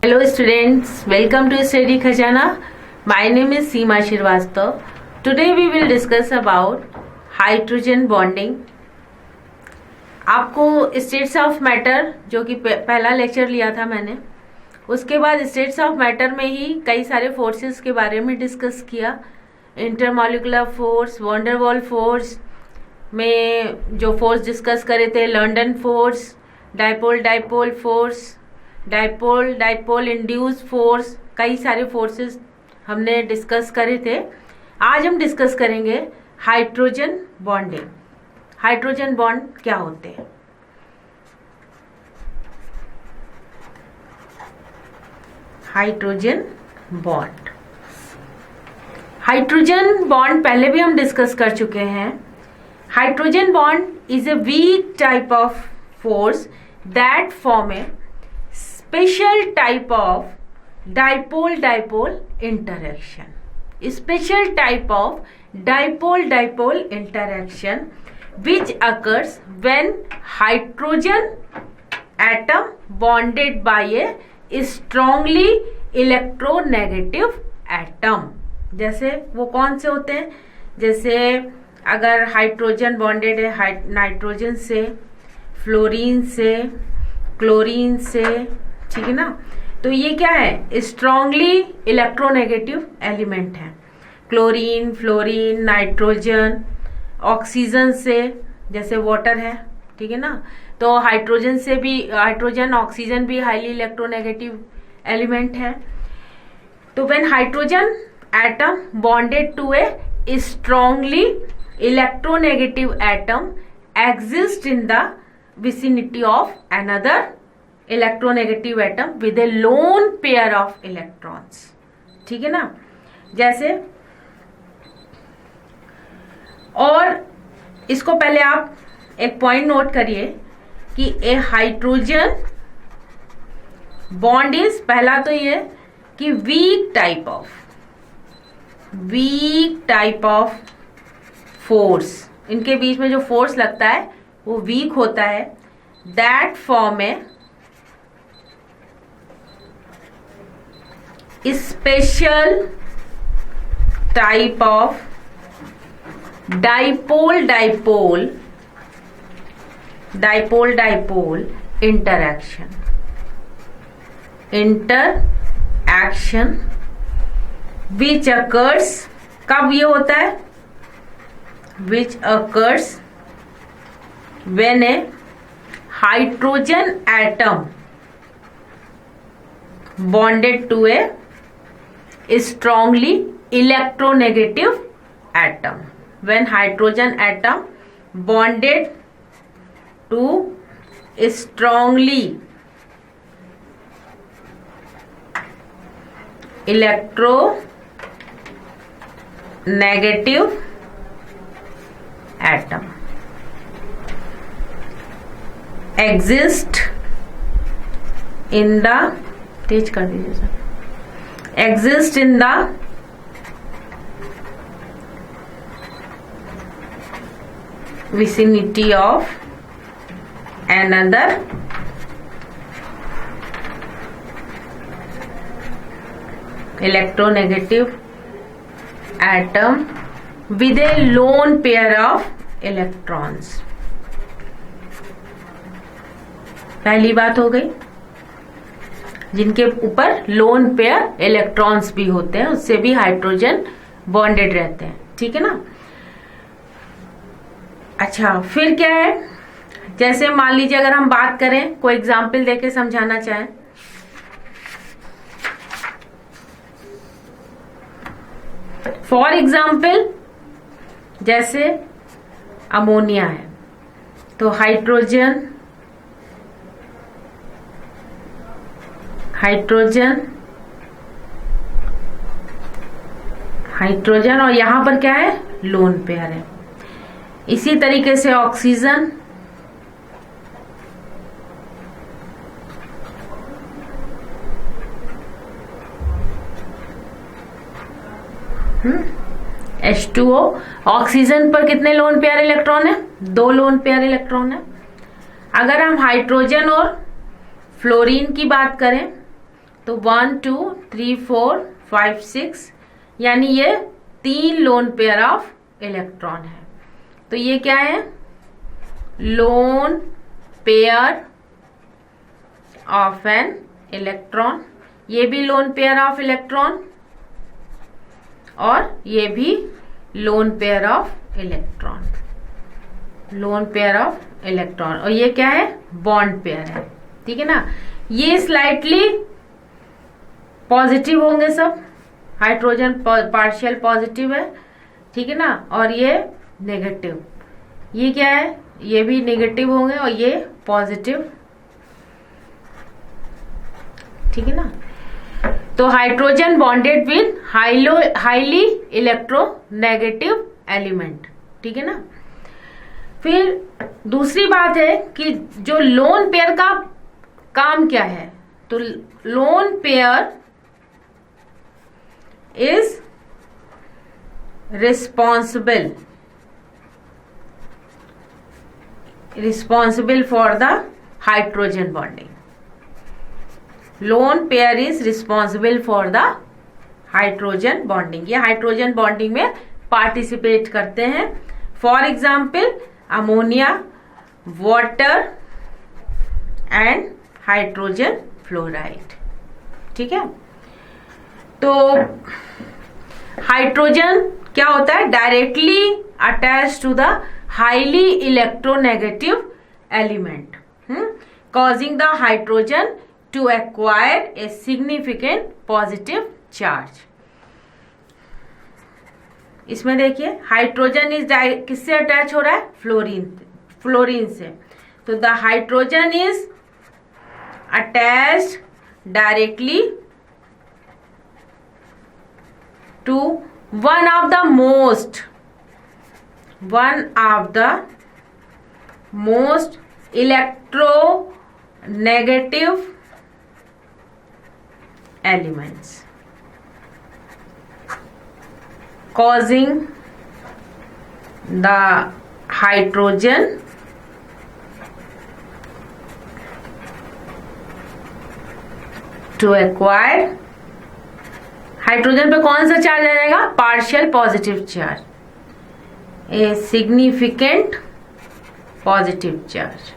Hello students, welcome to Study Khajana. My name is Seema Shrivastava. Today we will discuss about hydrogen bonding. आपको states of matter जो कि पहला lecture लिया था मैंने, उसके बाद स्टेट्स ऑफ मैटर में ही कई सारे फोर्सेस के बारे में डिस्कस किया. इंटरमॉलिकुलर फोर्स, वंडरवॉल फोर्स में जो फोर्स डिस्कस करे थे, London force, dipole dipole force, dipole dipole induce force, कई सारे फोर्सेस हमने डिस्कस करे थे. आज हम डिस्कस करेंगे हाइड्रोजन बॉन्डिंग. हाइड्रोजन बॉन्ड क्या होते हैं? हाइड्रोजन बॉन्ड, हाइड्रोजन बॉन्ड पहले भी हम डिस्कस कर चुके हैं. Hydrogen bond is a weak type of force that form A special type of dipole-dipole interaction. Special type of dipole-dipole interaction which occurs when hydrogen atom bonded by a strongly electronegative atom. जैसे वो कौन से होते हैं? जैसे अगर hydrogen bonded है nitrogen से, फ्लोरीन से, क्लोरीन से, ठीक है ना, तो ये क्या है? स्ट्रॉन्गली इलेक्ट्रोनेगेटिव एलिमेंट है. क्लोरीन, फ्लोरीन, नाइट्रोजन, ऑक्सीजन से, जैसे वाटर है, ठीक है ना, तो हाइड्रोजन से भी, हाइड्रोजन ऑक्सीजन भी हाईली इलेक्ट्रोनेगेटिव एलिमेंट है. तो when hydrogen atom bonded to a strongly electronegative atom exist in the vicinity of another electronegative atom with a lone pair of electrons. ठीक है ना, जैसे, और इसको पहले आप एक पॉइंट नोट करिए कि ए हाइड्रोजन बॉन्ड इज, पहला तो ये कि वीक टाइप ऑफ फोर्स, इनके बीच में जो फोर्स लगता है वो वीक होता है. That form A special type of dipole dipole interaction which occurs, कब ये होता है? Which occurs when a hydrogen atom bonded to a strongly electronegative atom. When hydrogen atom bonded to a strongly electronegative atom exist in the, तेज कर दीजिए sir, exist in the vicinity of another electronegative atom with a lone pair of electrons. पहली बात हो गई, जिनके ऊपर lone pair electrons भी होते हैं, उससे भी हाइड्रोजन बॉन्डेड रहते हैं. ठीक है ना. अच्छा, फिर क्या है? जैसे मान लीजिए अगर हम बात करें, कोई एग्जाम्पल देके समझाना चाहें. फॉर एग्जाम्पल, जैसे अमोनिया है, तो हाइड्रोजन और यहां पर क्या है? लोन पेयर है. इसी तरीके से ऑक्सीजन, H2O, ऑक्सीजन पर कितने लोन पेयर इलेक्ट्रॉन है? 2 लोन पेयर इलेक्ट्रॉन है. अगर हम हाइड्रोजन और फ्लोरीन की बात करें तो 1 2 3 4 5 6, यानी ये 3 लोन पेयर ऑफ इलेक्ट्रॉन है। तो ये क्या है? Lone pair of an electron. ये भी लोन पेयर ऑफ इलेक्ट्रॉन और ये भी lone pair of electron, lone pair of electron. और ये क्या है? बॉन्ड पेयर है। ठीक है ना। ये स्लाइटली पॉजिटिव होंगे सब, हाइड्रोजन पार्शियल पॉजिटिव है। ठीक है ना। और ये नेगेटिव, ये क्या है? ये भी नेगेटिव होंगे और ये पॉजिटिव। ठीक है ना। तो hydrogen bonded with highly electronegative element. ठीक है ना। फिर दूसरी बात है कि जो लोन पेयर का काम क्या है, तो lone pair is responsible for the hydrogen bonding. Lone pair is responsible for the hydrogen bonding. ये हाइड्रोजन बॉन्डिंग में पार्टिसिपेट करते हैं। For example ammonia, water and hydrogen fluoride. ठीक है। तो हाइड्रोजन क्या होता है? Directly attach to the highly electronegative element, causing the hydrogen to acquire a significant positive charge. इसमें देखिए हाइड्रोजन इज किससे अटैच हो रहा है? फ्लोरीन से। तो the hydrogen is attached directly to one of the most electronegative elements, causing the hydrogen to acquire, hydrogen पे कौन सा चार्ज आ जाएगा? Partial positive charge, a significant positive charge,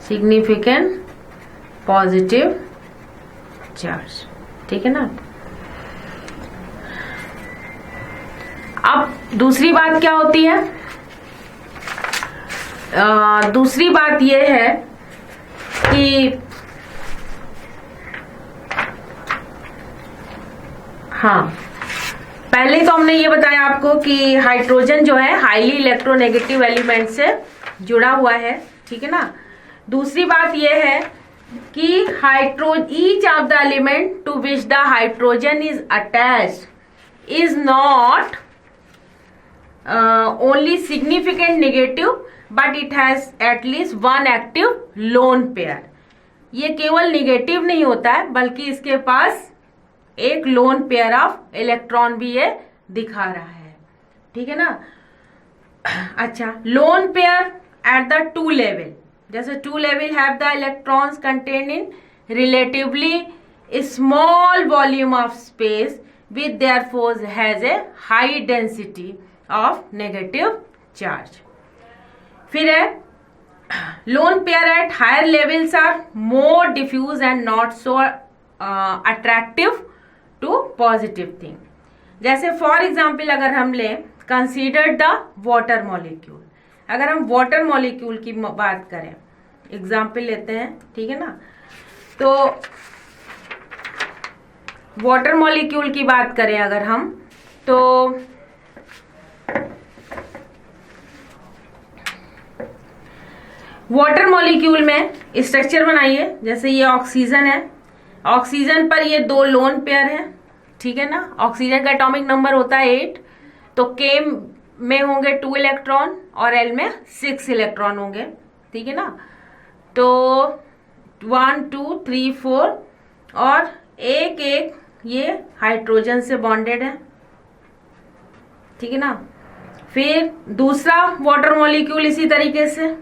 significant positive charge. ठीक है ना। अब दूसरी बात क्या होती है? दूसरी बात यह है कि हाँ, पहले तो हमने ये बताया आपको कि हाइड्रोजन जो है हाईली इलेक्ट्रोनेगेटिव एलिमेंट से जुड़ा हुआ है। ठीक है ना। दूसरी बात यह है कि each of the element to which the hydrogen is attached is not only significant negative but it has at least one active lone pair. ये केवल नेगेटिव नहीं होता है बल्कि इसके पास एक लोन पेयर ऑफ इलेक्ट्रॉन भी ये दिखा रहा है। ठीक है ना। अच्छा, lone pair at the two level, जैसे two level have the electrons contain in relatively small volume of space with therefore has a high density of negative charge. फिर है lone pair at higher levels are more diffuse and not so attractive to positive thing. जैसे for example अगर हम लें consider the water molecule, अगर हम water molecule की बात करें, एग्जाम्पल लेते हैं। ठीक है ना। तो वाटर मॉलिक्यूल की बात करें अगर हम, तो वाटर मॉलिक्यूल में स्ट्रक्चर बनाइए। जैसे ये ऑक्सीजन है, ऑक्सीजन पर ये दो लोन पेयर है। ठीक है ना। ऑक्सीजन का एटॉमिक नंबर होता है 8, तो के में होंगे 2 इलेक्ट्रॉन और एल में 6 इलेक्ट्रॉन होंगे। ठीक है ना। तो 1 2 3 4 और एक एक ये हाइड्रोजन से बॉन्डेड है। ठीक है ना। फिर दूसरा वाटर मॉलिक्यूल इसी तरीके से,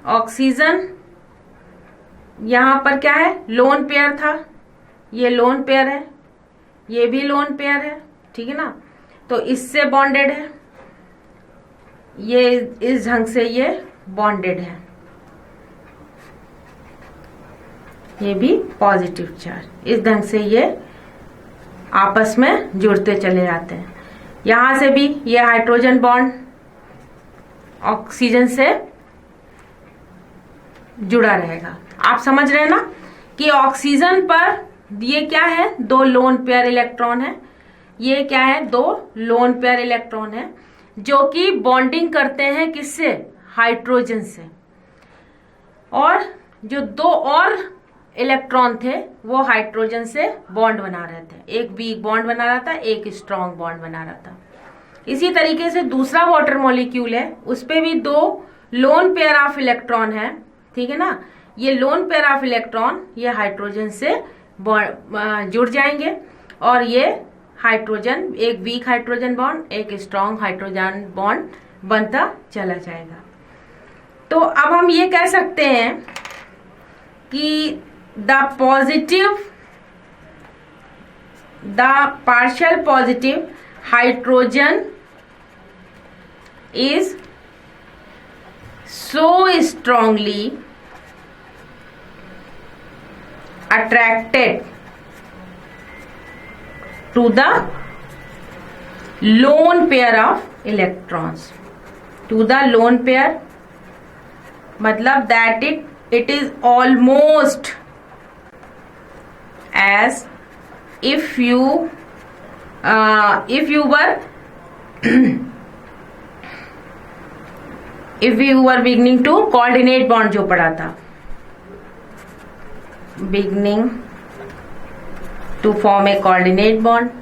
ऑक्सीजन यहां पर क्या है? लोन पेयर था, ये लोन पेयर है, ये भी लोन पेयर है, ठीक है ना। तो इससे बॉन्डेड है, ये इस ढंग से ये बॉन्डेड है, ये भी पॉजिटिव चार्ज, इस ढंग से ये आपस में जुड़ते चले जाते हैं। यहां से भी ये हाइड्रोजन बॉन्ड ऑक्सीजन से जुड़ा रहेगा। आप समझ रहे हैं ना कि ऑक्सीजन पर ये क्या है, 2 लोन पेयर इलेक्ट्रॉन है, ये क्या है, 2 लोन पेयर इलेक्ट्रॉन है, जो कि बॉन्डिंग करते हैं किससे, हाइड्रोजन से। और जो 2 और इलेक्ट्रॉन थे वो हाइड्रोजन से बॉन्ड बना रहे थे, एक वीक बॉन्ड बना रहा था, एक स्ट्रॉन्ग बॉन्ड बना रहा था। इसी तरीके से दूसरा वाटर मॉलिक्यूल है, उस पे भी 2 लोन पेयर ऑफ इलेक्ट्रॉन है, ठीक है ना। ये लोन पेयर ऑफ इलेक्ट्रॉन ये हाइड्रोजन से जुड़ जाएंगे और ये हाइड्रोजन, एक वीक हाइड्रोजन बॉन्ड, एक स्ट्रॉन्ग हाइड्रोजन बॉन्ड बनता चला जाएगा। तो अब हम ये कह सकते हैं कि the partial positive hydrogen is so strongly attracted to the lone pair of electrons, to the lone pair, मतलब that it is almost as if you were if you were beginning to coordinate bond जो पढ़ा था, beginning to form a coordinate bond,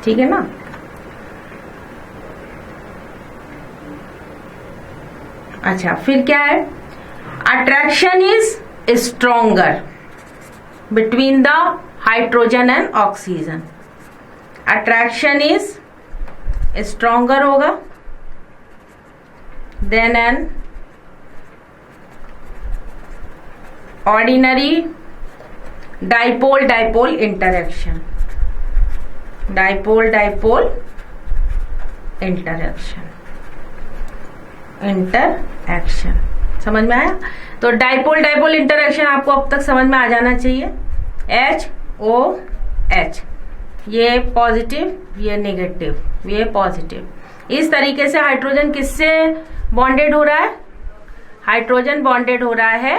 ठीक है ना। अच्छा, फिर क्या है, attraction is stronger between the hydrogen and oxygen, attraction is stronger होगा then an ordinary dipole dipole interaction, dipole dipole interaction, interaction, समझ में आया। तो डाइपोल डाइपोल इंटरएक्शन आपको अब तक समझ में आ जाना चाहिए। HOH, ये पॉजिटिव, ये नेगेटिव, ये पॉजिटिव। इस तरीके से हाइड्रोजन किससे बॉन्डेड हो रहा है, हाइड्रोजन बॉन्डेड हो रहा है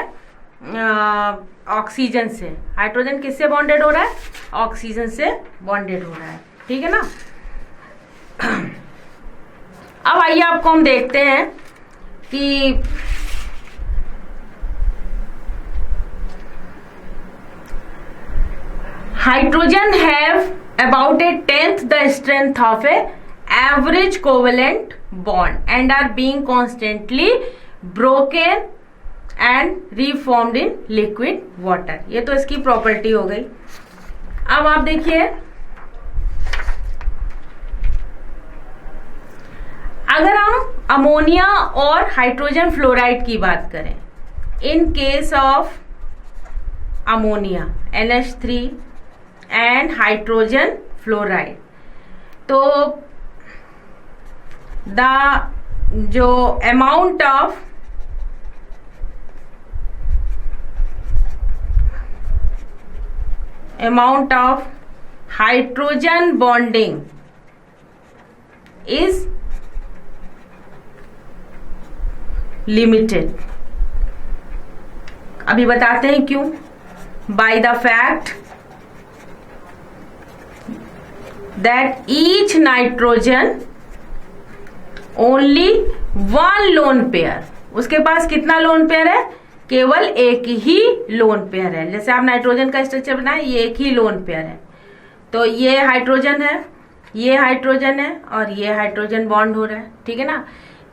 ऑक्सीजन से। हाइड्रोजन किससे बॉन्डेड हो रहा है, ऑक्सीजन से बॉन्डेड हो रहा है, ठीक है ना। अब आइए आपको हम देखते हैं कि hydrogen have about a 10th the strength of a average covalent bond and are being constantly broken and reformed in liquid water। ये तो इसकी प्रॉपर्टी हो गई। अब आप देखिए, अगर हम अमोनिया और हाइड्रोजन फ्लोराइड की बात करें, in case of ammonia NH3 and hydrogen fluoride, तो द जो amount of hydrogen bonding is limited. अभी बताते हैं क्यों। By the fact that each nitrogen only 1 lone pair, उसके पास कितना लोन पेयर है, केवल एक ही लोन पेयर है। जैसे आप नाइट्रोजन का स्ट्रक्चर बनाए, ये एक ही लोन पेयर है। तो ये हाइड्रोजन है, ये हाइड्रोजन है और ये हाइड्रोजन बॉन्ड हो रहा है, ठीक है ना।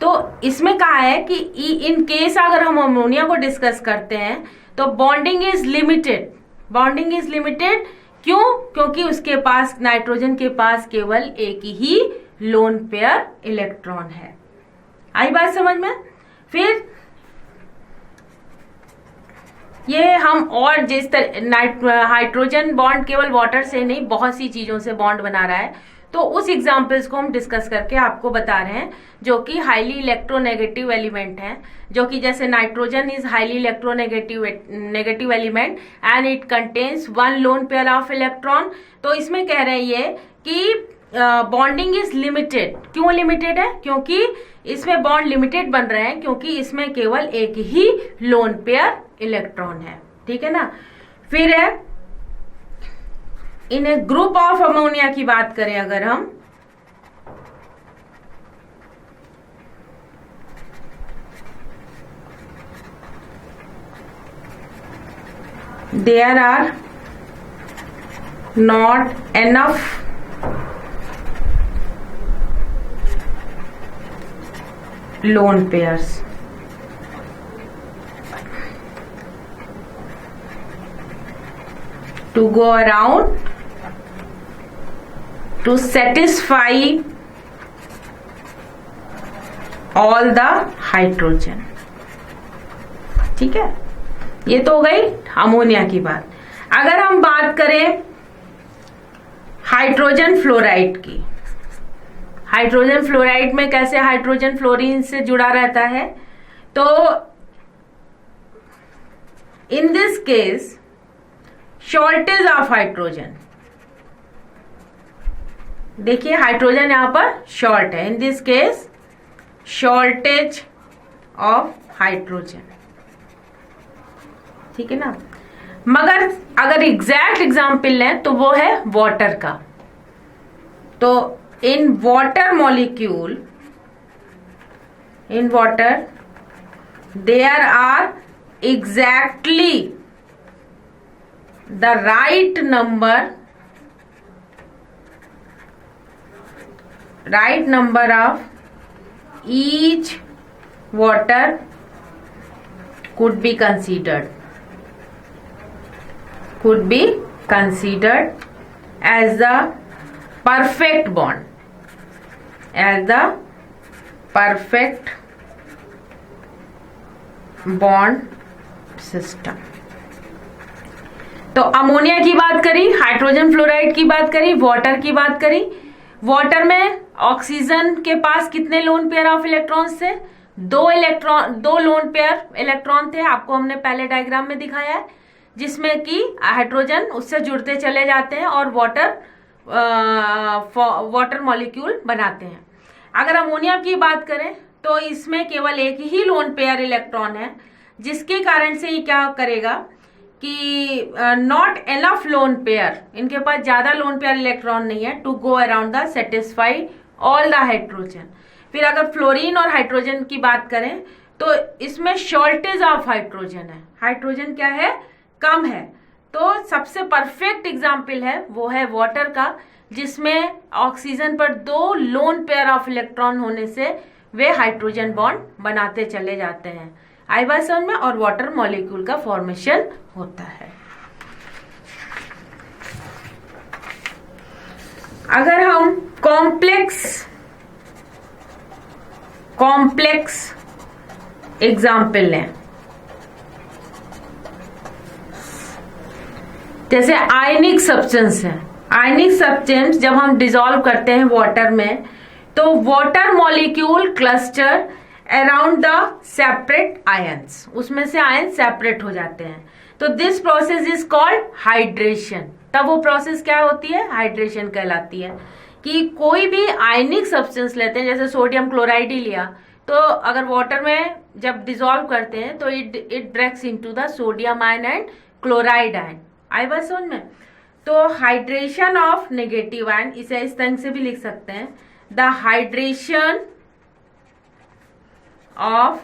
तो इसमें कहा है कि इन केस अगर हम अमोनिया को डिस्कस करते हैं तो bonding is limited. Bonding is limited क्यों, क्योंकि उसके पास, नाइट्रोजन के पास केवल एक ही लोन पेयर इलेक्ट्रॉन है। आई बात समझ में। फिर ये हम और जिस तरह हाइड्रोजन बॉन्ड केवल वाटर से नहीं बहुत सी चीजों से बॉन्ड बना रहा है, तो उस एग्जाम्पल्स को हम डिस्कस करके आपको बता रहे हैं जो कि हाईली इलेक्ट्रोनेगेटिव एलिमेंट हैं, जो कि जैसे nitrogen is highly electronegative element and it contains 1 lone pair of electron. तो इसमें कह रहे हैं ये कि बॉन्डिंग इज लिमिटेड। क्यों लिमिटेड है? क्योंकि इसमें बॉन्ड लिमिटेड बन रहे हैं क्योंकि इसमें केवल एक ही लोन पेयर इलेक्ट्रॉन है। ठीक है ना। फिर है in a group of ammonia की बात करें अगर हम, there are not enough lone pairs to go around to satisfy all the hydrogen। ठीक है, ये तो हो गई अमोनिया की बात। अगर हम बात करें हाइड्रोजन फ्लोराइड की, हाइड्रोजन फ्लोराइड में कैसे हाइड्रोजन फ्लोरीन से जुड़ा रहता है, तो in this case shortage of hydrogen, देखिए हाइड्रोजन यहां पर शॉर्ट है, in this case shortage of hydrogen. ठीक है ना। मगर अगर एग्जैक्ट एग्जाम्पल लें तो वो है वाटर का। तो in water molecule, in water there are exactly the right number of each water could be considered as the perfect bond, as the perfect bond system। तो अमोनिया की बात करी, हाइड्रोजन फ्लोराइड की बात करी, वाटर की बात करी। वाटर में ऑक्सीजन के पास कितने लोन पेयर ऑफ इलेक्ट्रॉन्स थे? 2 लोन पेयर इलेक्ट्रॉन थे, आपको हमने पहले डायग्राम में दिखाया है, जिसमें कि हाइड्रोजन उससे जुड़ते चले जाते हैं और वाटर मॉलिक्यूल बनाते हैं। अगर अमोनिया की बात करें तो इसमें केवल एक ही लोन पेयर इलेक्ट्रॉन है, जिसके कारण से ये क्या करेगा कि नॉट एनफ लोन पेयर, इनके पास ज्यादा लोन पेयर इलेक्ट्रॉन नहीं है to go around the satisfy all the hydrogen. फिर अगर फ्लोरीन और हाइड्रोजन की बात करें तो इसमें शॉर्टेज ऑफ हाइड्रोजन है, हाइड्रोजन क्या है? कम है। तो सबसे परफेक्ट एग्जाम्पल है वो है वाटर का, जिसमें ऑक्सीजन पर 2 लोन पेयर ऑफ इलेक्ट्रॉन होने से वे हाइड्रोजन बॉन्ड बनाते चले जाते हैं आइसोटोप में और वाटर मॉलिक्यूल का फॉर्मेशन होता है। अगर हम कॉम्प्लेक्स एग्जाम्पल लें, जैसे आयनिक सब्सटेंस है, आयनिक सब्सटेंस जब हम डिसॉल्व करते हैं वाटर में तो water molecule cluster around the separate ions, उसमें से आयन सेपरेट हो जाते हैं। तो this process is called hydration. तब वो प्रोसेस क्या होती है? हाइड्रेशन कहलाती है। कि कोई भी आयनिक सब्सटेंस लेते हैं, जैसे सोडियम क्लोराइड ही लिया, तो अगर वाटर में जब डिसॉल्व करते हैं तो it breaks into the sodium ion and chloride ion isotope में। तो हाइड्रेशन ऑफ नेगेटिव आयन, इसे इस तरह से भी लिख सकते हैं, the hydration of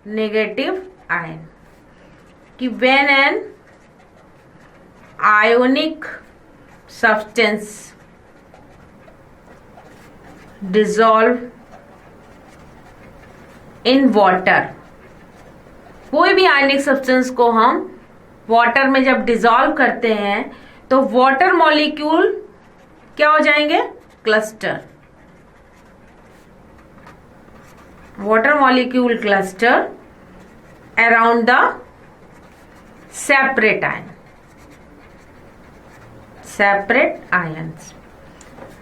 negative ion, कि when an ionic substance dissolve in water, कोई भी आयनिक सब्सटेंस को हम वाटर में जब डिसॉल्व करते हैं तो वाटर मॉलिक्यूल क्या हो जाएंगे? Cluster. water molecule cluster around the separate ions,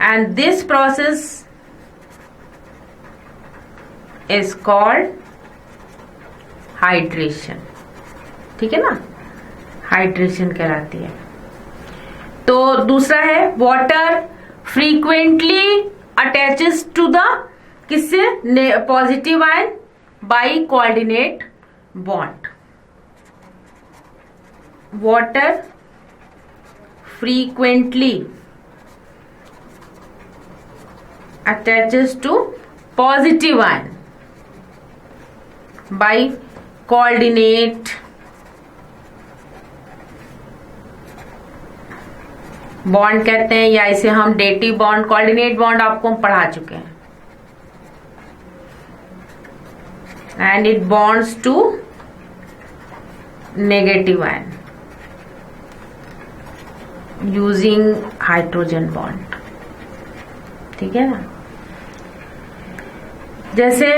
and this process is called hydration. ठीक है ना, हाइड्रेशन कहलाती है. तो दूसरा है water frequently attaches to the, किससे, positive ion by coordinate bond. Water frequently attaches to positive ion by coordinate bond कहते हैं, या इसे हम डेटिव बॉन्ड, कोऑर्डिनेट बॉन्ड आपको हम पढ़ा चुके हैं. And it bonds to negative ion using hydrogen bond. ठीक है ना. जैसे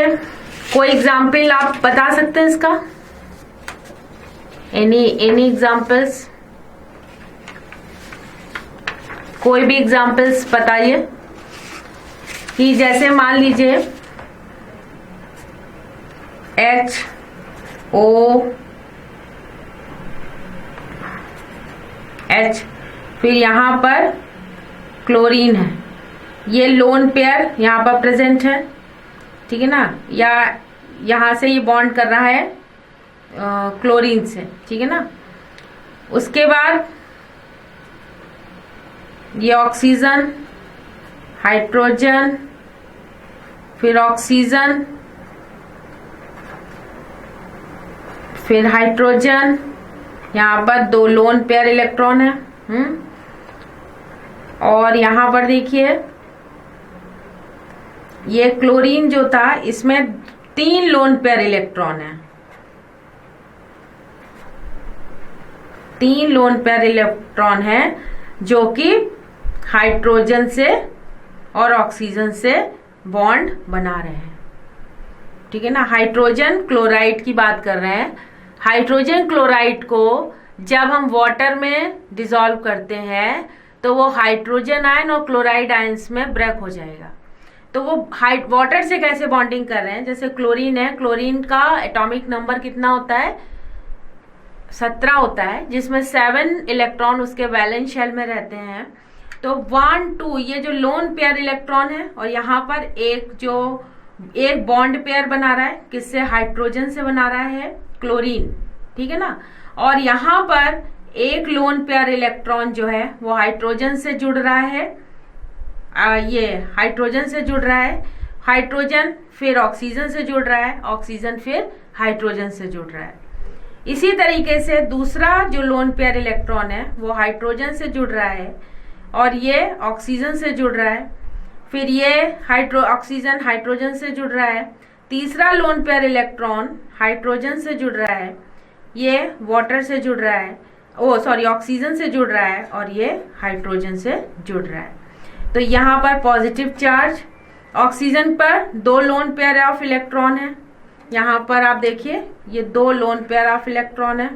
कोई एग्जाम्पल आप बता सकते हैं इसका, एनी एग्जाम्पल्स, कोई भी एग्जाम्पल्स बताइए. कि जैसे मान लीजिए HOH, फिर यहां पर क्लोरीन है, ये लोन पेयर यहां पर प्रेजेंट है. ठीक है ना, या यहां से ये बॉन्ड कर रहा है क्लोरीन से. ठीक है ना. उसके बाद ये ऑक्सीजन, हाइड्रोजन, फिर ऑक्सीजन, फिर हाइड्रोजन. यहां पर 2 लोन पेयर इलेक्ट्रॉन है. और यहां पर देखिए ये क्लोरीन जो था, इसमें 3 लोन पेयर इलेक्ट्रॉन है. 3 लोन पेयर इलेक्ट्रॉन है जो कि हाइड्रोजन से और ऑक्सीजन से बॉन्ड बना रहे हैं. ठीक है ना. हाइड्रोजन क्लोराइड की बात कर रहे हैं. हाइड्रोजन क्लोराइड को जब हम वाटर में डिसॉल्व करते हैं तो वो हाइड्रोजन आयन और क्लोराइड आयंस में ब्रेक हो जाएगा. तो वो वाटर से कैसे बॉन्डिंग कर रहे हैं, जैसे क्लोरीन है, क्लोरीन का एटॉमिक नंबर कितना होता है, 17 होता है, जिसमें 7 इलेक्ट्रॉन उसके वैलेंस शेल में रहते हैं. तो 1 2 ये जो लोन पेयर इलेक्ट्रॉन है, और यहाँ पर एक बॉन्ड पेयर बना रहा है, किससे, हाइड्रोजन से बना रहा है, क्लोरीन. ठीक है ना. और यहाँ पर एक लोन पेयर इलेक्ट्रॉन जो है वो हाइड्रोजन से जुड़ रहा है. ये हाइड्रोजन से जुड़ रहा है, हाइड्रोजन फिर ऑक्सीजन से जुड़ रहा है, ऑक्सीजन फिर हाइड्रोजन से जुड़ रहा है. इसी तरीके से दूसरा जो लोन पेयर इलेक्ट्रॉन है वो हाइड्रोजन से जुड़ रहा है और ये ऑक्सीजन से जुड़ रहा है. फिर ये ऑक्सीजन हाइड्रोजन से जुड़ रहा है. तीसरा लोन पेयर इलेक्ट्रॉन हाइड्रोजन से जुड़ रहा है, ये वाटर से जुड़ रहा है, ऑक्सीजन से जुड़ रहा है, और ये हाइड्रोजन से जुड़ रहा है. तो यहाँ पर पॉजिटिव चार्ज, ऑक्सीजन पर 2 लोन पेयर ऑफ इलेक्ट्रॉन है. यहाँ पर आप देखिए ये 2 लोन पेयर ऑफ इलेक्ट्रॉन है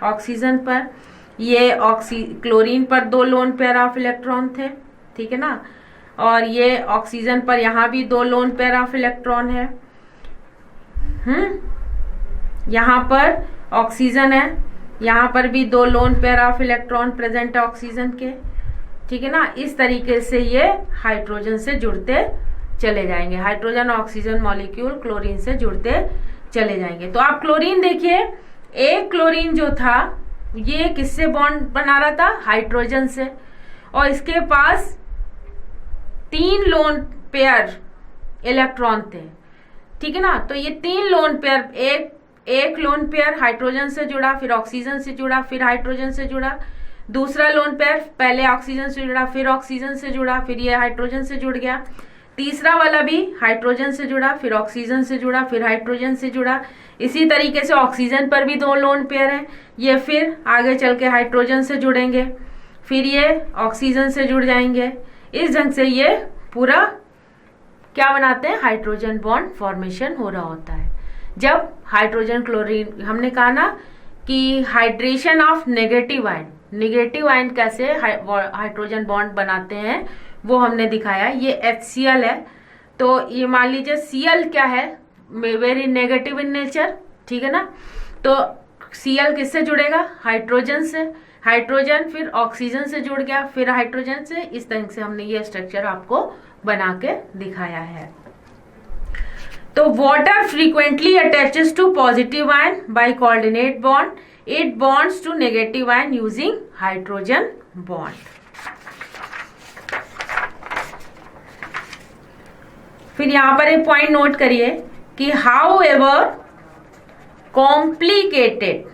ऑक्सीजन पर. ये क्लोरीन पर 2 लोन पेयर ऑफ इलेक्ट्रॉन थे. ठीक है ना. और ये ऑक्सीजन पर यहाँ भी 2 लोन पेयर ऑफ इलेक्ट्रॉन है. यहाँ पर ऑक्सीजन है, यहाँ पर भी 2 lone pair of electron present है ऑक्सीजन के. ठीक है ना. इस तरीके से ये हाइड्रोजन से जुड़ते चले जाएंगे, हाइड्रोजन ऑक्सीजन मॉलिक्यूल क्लोरीन से जुड़ते चले जाएंगे. तो आप क्लोरीन देखिए, एक क्लोरीन जो था ये किससे बॉन्ड बना रहा था, हाइड्रोजन से, और इसके पास 3 लोन पेयर इलेक्ट्रॉन थे. ठीक है ना. तो ये 3 लोन पेयर, एक लोन पेयर हाइड्रोजन से जुड़ा, फिर ऑक्सीजन से जुड़ा, फिर हाइड्रोजन से जुड़ा. दूसरा लोन पेयर पहले ऑक्सीजन से जुड़ा, फिर ऑक्सीजन से जुड़ा, फिर ये हाइड्रोजन से जुड़ गया. तीसरा वाला भी हाइड्रोजन से जुड़ा, फिर ऑक्सीजन से जुड़ा, फिर हाइड्रोजन से जुड़ा. इसी तरीके से ऑक्सीजन पर भी 2 लोन पेयर हैं, ये फिर आगे चल के हाइड्रोजन से जुड़ेंगे, फिर ये ऑक्सीजन से जुड़ जाएंगे. इस ढंग से ये पूरा क्या बनाते हैं, हाइड्रोजन बॉन्ड फॉर्मेशन हो रहा होता है। जब हाइड्रोजन क्लोरीन, हमने कहा ना कि हाइड्रेशन ऑफ नेगेटिव आयन कैसे हाइड्रोजन बॉन्ड बनाते हैं वो हमने दिखाया। ये HCl है, तो ये मान लीजिए Cl क्या है, वेरी नेगेटिव इन नेचर, ठीक है ना। तो Cl किससे जुड़ेगा, हाइड्रोजन से, हाइड्रोजन फिर ऑक्सीजन से जुड़ गया, फिर हाइड्रोजन से, इस तरह से हमने ये स्ट्रक्चर आपको बना के दिखाया है। तो water frequently attaches to positive ion by coordinate bond, it bonds to negative ion using hydrogen bond. फिर यहां पर एक पॉइंट नोट करिए कि however complicated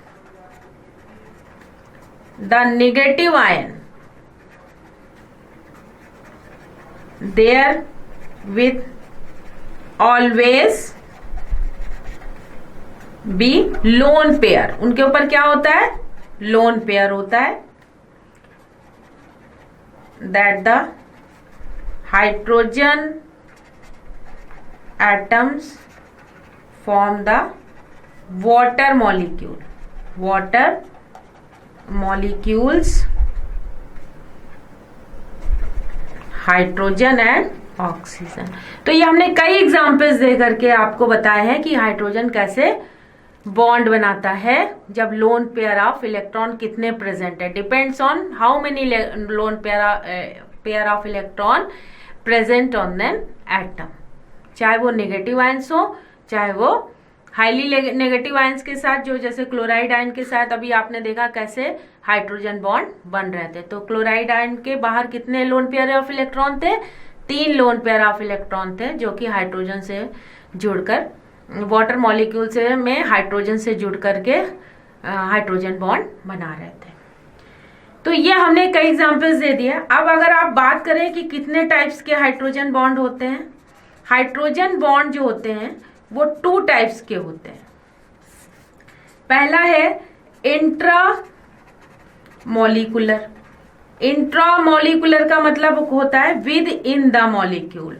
the negative ion there with always be lone pair, उनके ऊपर क्या होता है, लोन पेयर होता है। That the hydrogen atoms form the water molecules, hydrogen and oxygen. तो ये हमने कई एग्जांपल्स दे करके आपको बताया है कि हाइड्रोजन कैसे बॉन्ड बनाता है जब लोन पेयर ऑफ इलेक्ट्रॉन कितने प्रेजेंट है, depends on how many lone pair of electron present on an atom, चाहे वो नेगेटिव आयंस हो, चाहे वो हाईली नेगेटिव आयंस के साथ, जो जैसे क्लोराइड आयन के साथ अभी आपने देखा कैसे हाइड्रोजन बॉन्ड बन रहे थे। तो क्लोराइड आयन के बाहर कितने लोन पेयर ऑफ इलेक्ट्रॉन थे, 3 लोन पेयर ऑफ इलेक्ट्रॉन थे, जो कि हाइड्रोजन से जुड़कर वाटर मॉलिक्यूल से में हाइड्रोजन से जुड़ करके हाइड्रोजन बॉन्ड बना रहे थे। तो ये हमने कई एग्जांपल्स दे दिए। अब अगर आप बात करें कि कितने टाइप्स के हाइड्रोजन बॉन्ड होते हैं, हाइड्रोजन बॉन्ड जो होते हैं वो 2 टाइप्स के होते हैं। पहला है इंट्रा मॉलिक्यूलर। इंट्रा मॉलिक्यूलर का मतलब होता है with in the molecule,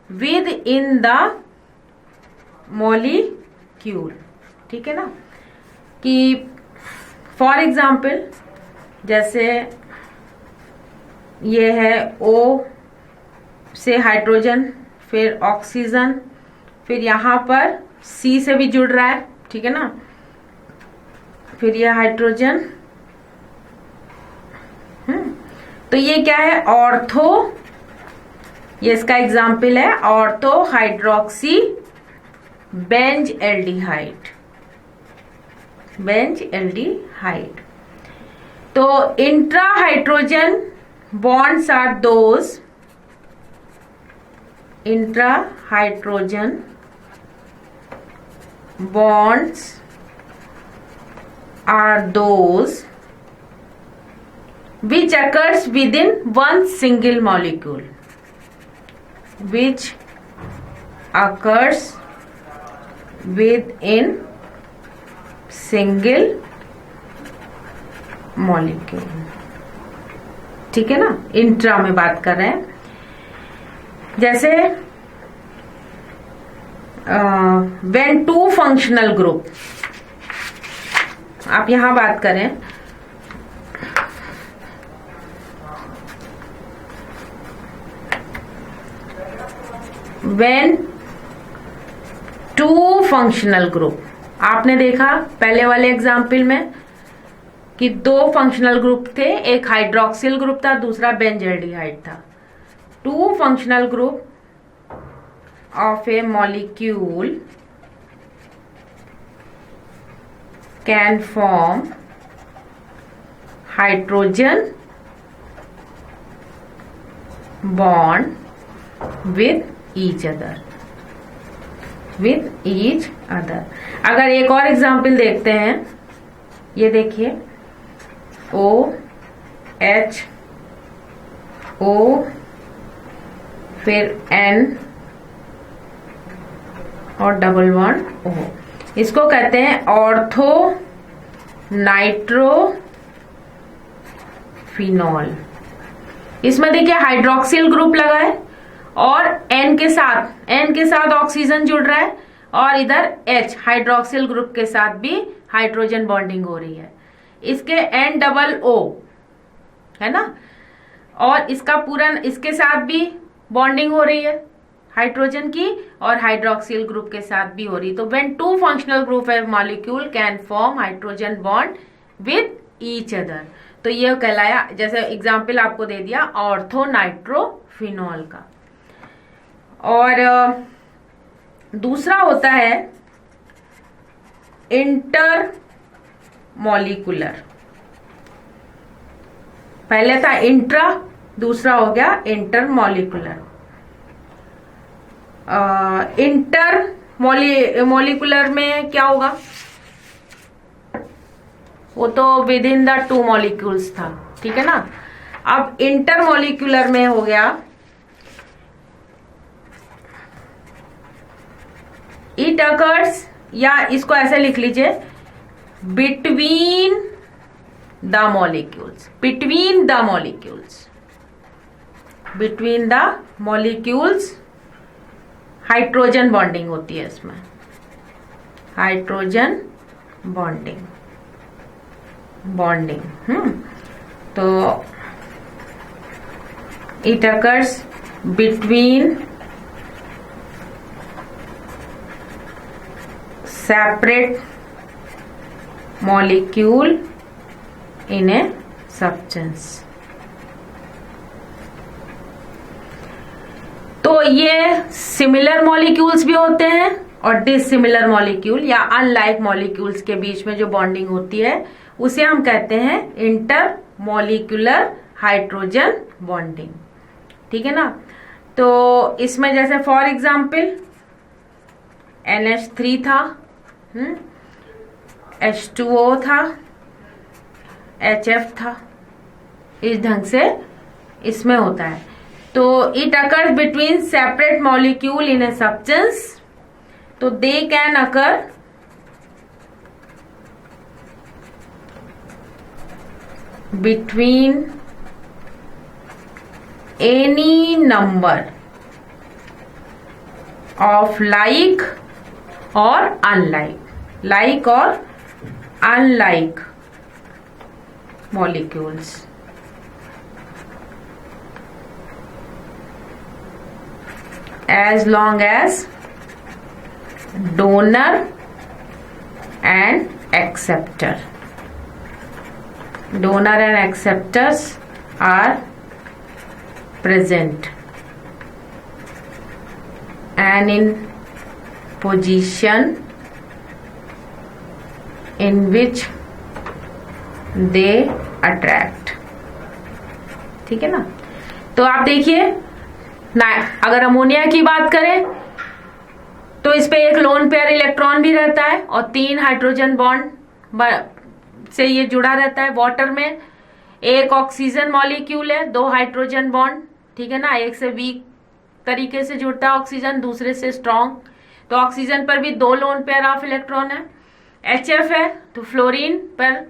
with in the molecule, ठीक है ना। कि फॉर एग्जाम्पल जैसे ये है O से हाइड्रोजन, फिर ऑक्सीजन, फिर यहां पर C से भी जुड़ रहा है, ठीक है ना, फिर ये हाइड्रोजन। तो ये क्या है, ऑर्थो, ये इसका एग्जाम्पल है, ortho hydroxy benzaldehyde, benzaldehyde. तो intra hydrogen bonds are those, intra hydrogen bonds are those which occurs within one single molecule, which occurs within single molecule, ठीक है ना। इंट्रा में बात कर रहे हैं, जैसे when 2 functional group, आप यहां बात करें when 2 functional group, आपने देखा पहले वाले एग्जाम्पल में कि 2 फंक्शनल ग्रुप थे, एक हाइड्रोक्सिल ग्रुप था, दूसरा बेंजल्डिहाइड था। 2 functional group of a molecule can form hydrogen bond with each other, with each other। अगर एक और एग्जाम्पल देखते हैं, ये देखिए OH O फिर N और डबल बॉन्ड O, इसको कहते हैं ऑर्थो नाइट्रोफिनॉल। इसमें देखिए हाइड्रोक्सिल ग्रुप लगा है और N के साथ ऑक्सीजन जुड़ रहा है, और इधर H हाइड्रोक्सिल ग्रुप के साथ भी हाइड्रोजन बॉन्डिंग हो रही है। इसके NOO है ना, और इसका पूरा इसके साथ भी बॉन्डिंग हो रही है हाइड्रोजन की, और हाइड्रोक्सिल ग्रुप के साथ भी हो रही है। तो when two functional group of molecule can form hydrogen bond with each other, तो ये कहलाया, जैसे एग्जाम्पल आपको दे दिया ऑर्थो नाइट्रोफिनॉल का। और दूसरा होता है इंटर मॉलिक्यूलर। पहले था इंट्रा, दूसरा हो गया इंटर मॉलिक्यूलर। इंटर मॉलिक्यूलर में क्या होगा, वो तो with in the two molecules था, ठीक है ना। अब इंटर मॉलिक्यूलर में हो गया इट अकर्स, या इसको ऐसे लिख लीजिए, between the molecules, between the molecules, between the molecules hydrogen bonding होती है इसमें, हाइड्रोजन बॉन्डिंग तो it occurs between separate molecule in a substance. तो ये सिमिलर मॉलिक्यूल्स भी होते हैं और डिसिमिलर मॉलिक्यूल या अनलाइक मॉलिक्यूल्स के बीच में जो बॉन्डिंग होती है उसे हम कहते हैं इंटर मॉलिक्यूलर हाइड्रोजन बॉन्डिंग, ठीक है ना। तो इसमें जैसे फॉर एग्जाम्पल NH3 था, H2O था, HF था, इस ढंग से इसमें होता है। तो it occurs between separate molecule in a substance, तो they can occur between any number of like or unlike molecules, as long as donor and acceptor are present and in position in which they attract, ठीक है ना। तो आप देखिए ना, अगर ammonia की बात करें तो इस पे एक लोन पेयर इलेक्ट्रॉन भी रहता है और 3 हाइड्रोजन बॉन्ड से ये जुड़ा रहता है। वाटर में एक ऑक्सीजन मॉलिक्यूल है, 2 हाइड्रोजन बॉन्ड, ठीक है ना। एक से वीक तरीके से जुड़ता है ऑक्सीजन, दूसरे से स्ट्रॉन्ग। तो ऑक्सीजन पर भी 2 लोन पेयर ऑफ इलेक्ट्रॉन है। HF है तो फ्लोरीन पर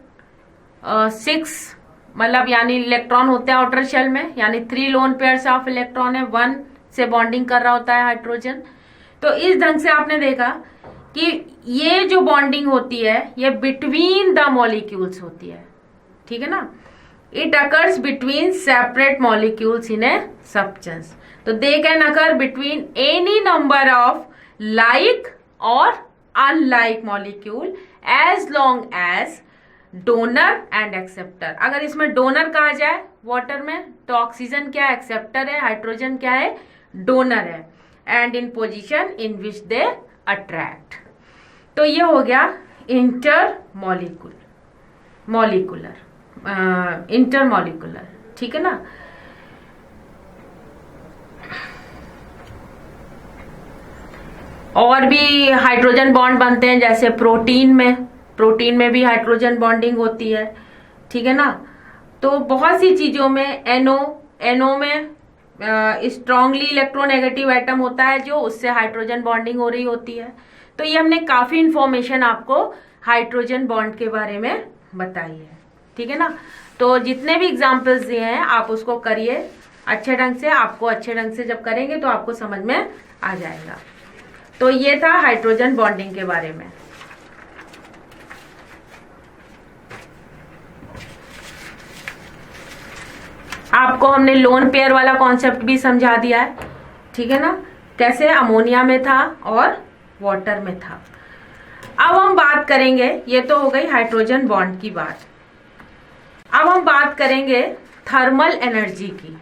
6 मतलब यानी इलेक्ट्रॉन होते हैं आउटर शेल में, यानी 3 लोन पेयर ऑफ इलेक्ट्रॉन है, 1 से बॉन्डिंग कर रहा होता है हाइड्रोजन। तो इस ढंग से आपने देखा कि ये जो बॉन्डिंग होती है ये बिटवीन द मॉलिक्यूल्स होती है, ठीक है ना। It occurs between separate molecules in a substance, तो they can occur between any number of like और unlike molecule as long as donor and acceptor. अगर इसमें डोनर कहा जाए वाटर में तो ऑक्सीजन क्या है, एक्सेप्टर है, हाइड्रोजन क्या है, डोनर है, and in position in which they attract. तो ये हो गया इंटर मॉलिक्यूलर, ठीक है ना। और भी हाइड्रोजन बॉन्ड बनते हैं, जैसे प्रोटीन में भी हाइड्रोजन बॉन्डिंग होती है, ठीक है ना। तो बहुत सी चीजों में एनओ में स्ट्रांगली इलेक्ट्रोनेगेटिव एटम होता है जो उससे हाइड्रोजन बॉन्डिंग हो रही होती है। तो ये हमने काफी इंफॉर्मेशन आपको हाइड्रोजन बॉन्ड के बारे में बताई है, ठीक है ना। तो जितने भी एग्जाम्पल्स दिए हैं आप उसको करिए अच्छे ढंग से, आपको अच्छे ढंग से जब करेंगे तो आपको समझ में आ जाएगा। तो ये था हाइड्रोजन बॉन्डिंग के बारे में। आपको हमने लोन पेयर वाला कॉन्सेप्ट भी समझा दिया है, ठीक है ना, कैसे अमोनिया में था और वाटर में था। अब हम बात करेंगे, ये तो हो गई हाइड्रोजन बॉन्ड की बात। अब हम बात करेंगे थर्मल एनर्जी की,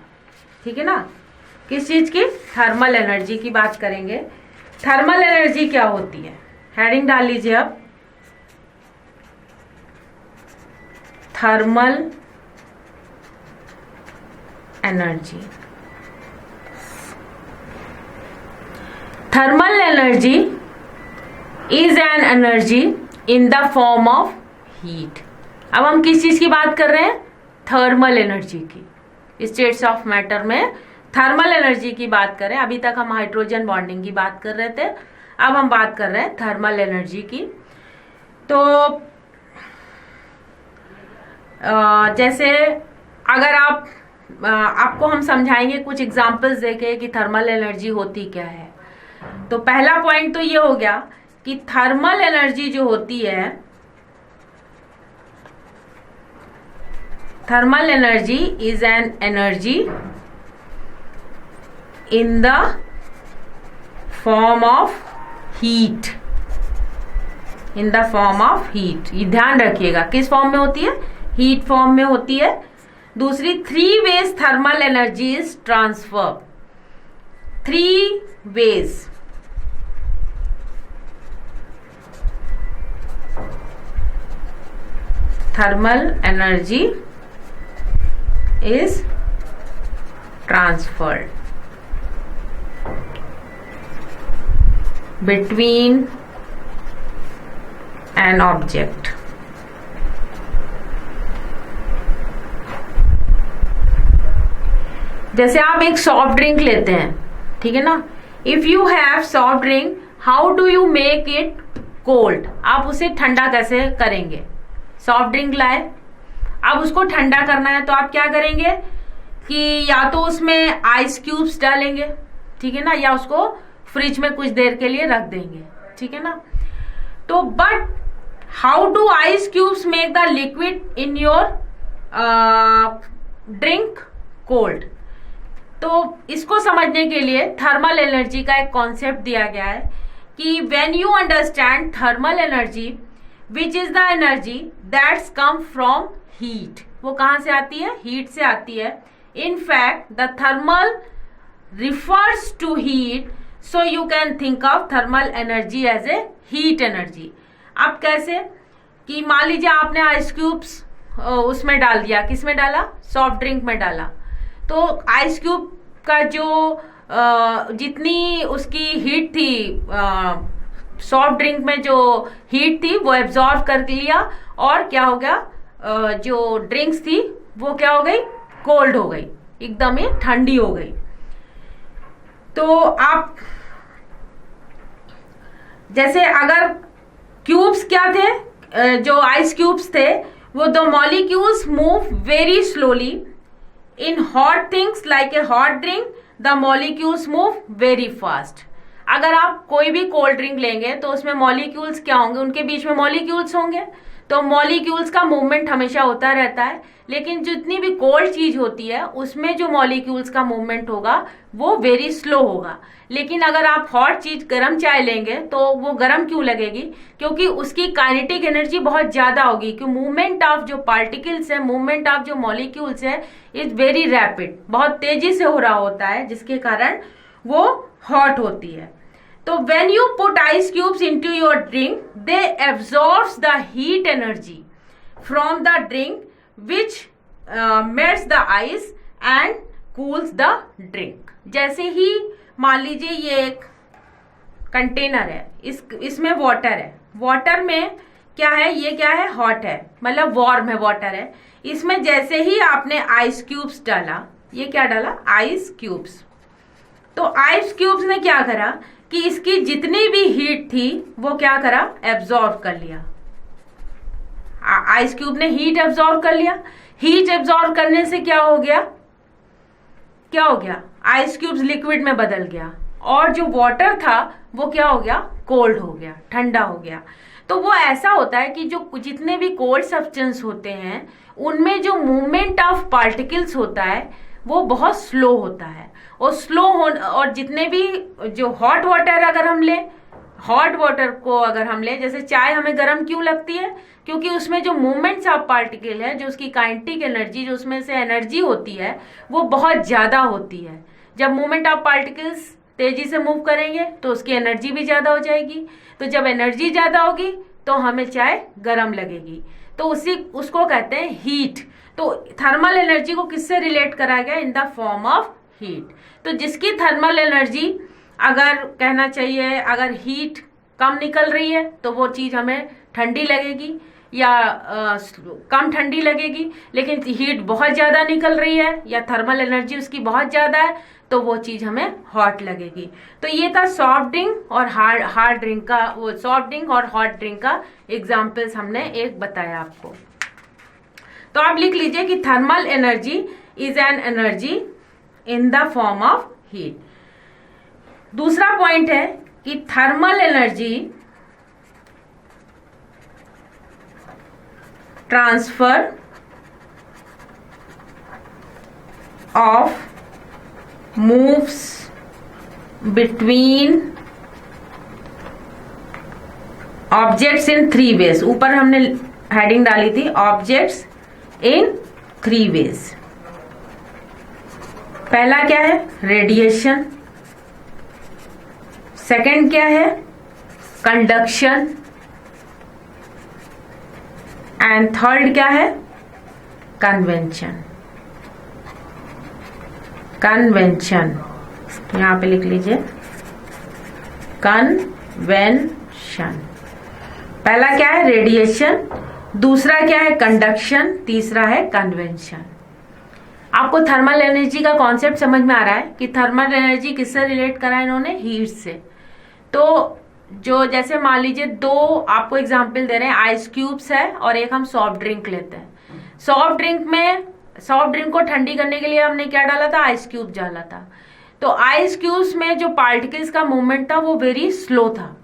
ठीक है ना। किस चीज की? थर्मल एनर्जी की बात करेंगे। थर्मल एनर्जी क्या होती है? हेडिंग डाल लीजिए अब, thermal energy. Thermal energy is an energy in the form of heat. अब हम किस चीज की बात कर रहे हैं? थर्मल एनर्जी की। स्टेट्स ऑफ मैटर में थर्मल एनर्जी की बात करें। अभी तक हम हाइड्रोजन बॉन्डिंग की बात कर रहे थे, अब हम बात कर रहे हैं थर्मल एनर्जी की। तो जैसे अगर आपको हम समझाएंगे कुछ एग्जांपल्स देके कि थर्मल एनर्जी होती क्या है। तो पहला पॉइंट तो ये हो गया कि थर्मल एनर्जी जो होती है, thermal energy is an energy in the form of heat. In the form of heat, ये ध्यान रखिएगा, किस फॉर्म में होती है? हीट फॉर्म में होती है। दूसरी, 3 ways thermal energy is transfer. 3 ways, thermal energy is transferred between an object. जैसे आप एक सॉफ्ट ड्रिंक लेते हैं, ठीक है ना। If you have soft drink, how do you make it cold? आप उसे ठंडा कैसे करेंगे? सॉफ्ट ड्रिंक लाए, अब उसको ठंडा करना है तो आप क्या करेंगे कि या तो उसमें आइस क्यूब्स डालेंगे, ठीक है ना, या उसको फ्रिज में कुछ देर के लिए रख देंगे, ठीक है ना। तो but how do ice cubes make the liquid in your drink cold? तो इसको समझने के लिए थर्मल एनर्जी का एक कॉन्सेप्ट दिया गया है कि when you understand thermal energy which is the energy that's come from heat. वो कहां से आती है? हीट से आती है। In fact the thermal refers to heat, so you can think of thermal energy as a heat energy. अब कैसे कि मान लीजिए आपने आइस क्यूब्स उसमें डाल दिया, किस में डाला? सॉफ्ट ड्रिंक में डाला। तो आइस क्यूब का जो जितनी उसकी हीट थी, सॉफ्ट ड्रिंक में जो हीट थी वो एब्जॉर्ब कर लिया, और क्या हो गया, जो ड्रिंक्स थी वो क्या हो गई? कोल्ड हो गई, एकदम ही ठंडी हो गई। तो आप जैसे अगर क्यूब्स क्या थे, जो आइस क्यूब्स थे, वो the molecules move very slowly. In hot things like a hot drink the molecules move very fast. अगर आप कोई भी कोल्ड ड्रिंक लेंगे तो उसमें मॉलिक्यूल्स क्या होंगे? उनके बीच में मॉलिक्यूल्स होंगे, तो मॉलिक्यूल्स का मूवमेंट हमेशा होता रहता है। लेकिन जितनी भी कोल्ड चीज होती है उसमें जो मॉलिक्यूल्स का मूवमेंट होगा वो वेरी स्लो होगा। लेकिन अगर आप हॉट चीज, गर्म चाय लेंगे तो वो गर्म क्यों लगेगी? क्योंकि उसकी काइनेटिक एनर्जी बहुत ज्यादा होगी, क्योंकि मूवमेंट ऑफ जो पार्टिकल्स है, मूवमेंट ऑफ जो मॉलिक्यूल्स है इज वेरी रैपिड, बहुत तेजी से हो रहा होता है, जिसके कारण वो हॉट होती है। तो when you put ice cubes into your drink, they absorbs the heat energy from the drink, which melts the ice and cools the drink. जैसे ही मान लीजिए ये एक कंटेनर है, इसमें वाटर है, वाटर में क्या है? ये क्या है? हॉट है, मतलब वार्म है, वाटर है। इसमें जैसे ही आपने आइस क्यूब्स डाला, ये क्या डाला? Ice cubes. तो आइस क्यूब्स ने क्या करा कि इसकी जितनी भी हीट थी वो क्या करा? एब्जॉर्ब कर लिया। आइस क्यूब ने हीट एब्जॉर्ब कर लिया। हीट एब्जॉर्ब करने से क्या हो गया? क्या हो गया, आइस क्यूब्स लिक्विड में बदल गया, और जो वाटर था वो क्या हो गया, कोल्ड हो गया, ठंडा हो गया। तो वो ऐसा होता है कि जो जितने भी कोल्ड सब्सटेंस होते हैं उनमें जो मूवमेंट ऑफ पार्टिकल्स होता है वो बहुत स्लो होता है, और स्लो हो, और जितने भी जो हॉट वाटर अगर हम ले, हॉट वाटर को अगर हम ले, जैसे चाय हमें गर्म क्यों लगती है, क्योंकि उसमें जो मूवमेंट्स ऑफ पार्टिकल है, जो उसकी काइनेटिक एनर्जी, जो उसमें से एनर्जी होती है वो बहुत ज्यादा होती है। जब मूवमेंट ऑफ पार्टिकल्स तेजी से मूव करेंगे तो उसकी एनर्जी भी ज्यादा हो जाएगी, तो जब एनर्जी ज्यादा होगी तो हमें चाय गर्म लगेगी, तो उसको कहते हैं हीट। तो थर्मल एनर्जी को किससे रिलेट करा गया, इन द फॉर्म ऑफ हीट। तो जिसकी थर्मल एनर्जी अगर कहना चाहिए, अगर हीट कम निकल रही है तो वो चीज हमें ठंडी लगेगी या कम ठंडी लगेगी, लेकिन हीट बहुत ज्यादा निकल रही है या थर्मल एनर्जी उसकी बहुत ज्यादा है तो वो चीज हमें हॉट लगेगी। तो ये था सॉफ्ट ड्रिंक और हार्ड ड्रिंक का, वो सॉफ्ट ड्रिंक और हॉट ड्रिंक का एग्जाम्पल्स हमने एक बताया आपको। तो आप लिख लीजिए कि thermal energy is an energy in the form of heat. दूसरा पॉइंट है कि thermal energy transfer of moves between objects in three ways। ऊपर हमने हेडिंग डाली थी objects in three ways। पहला क्या है, रेडिएशन, सेकंड क्या है, कंडक्शन, एंड थर्ड क्या है, कन्वेंशन। कन्वेंशन यहां पे लिख लीजिए, कन्वेंशन। पहला क्या है, रेडिएशन, दूसरा क्या है, कंडक्शन, तीसरा है कन्वेंशन। आपको थर्मल एनर्जी का कॉन्सेप्ट समझ में आ रहा है कि थर्मल एनर्जी किससे रिलेट करा है इन्होंने, हीट से। तो जो जैसे मान लीजिए दो आपको एग्जांपल दे रहे हैं, आइस क्यूब्स है और एक हम सॉफ्ट ड्रिंक लेते हैं। सॉफ्ट ड्रिंक को ठंडी करने के लिए हमने क्या डाला था, आइस क्यूब डाला था। तो आइस क्यूब्स में जो पार्टिकल्स का मूवमेंट था वो वेरी स्लो था,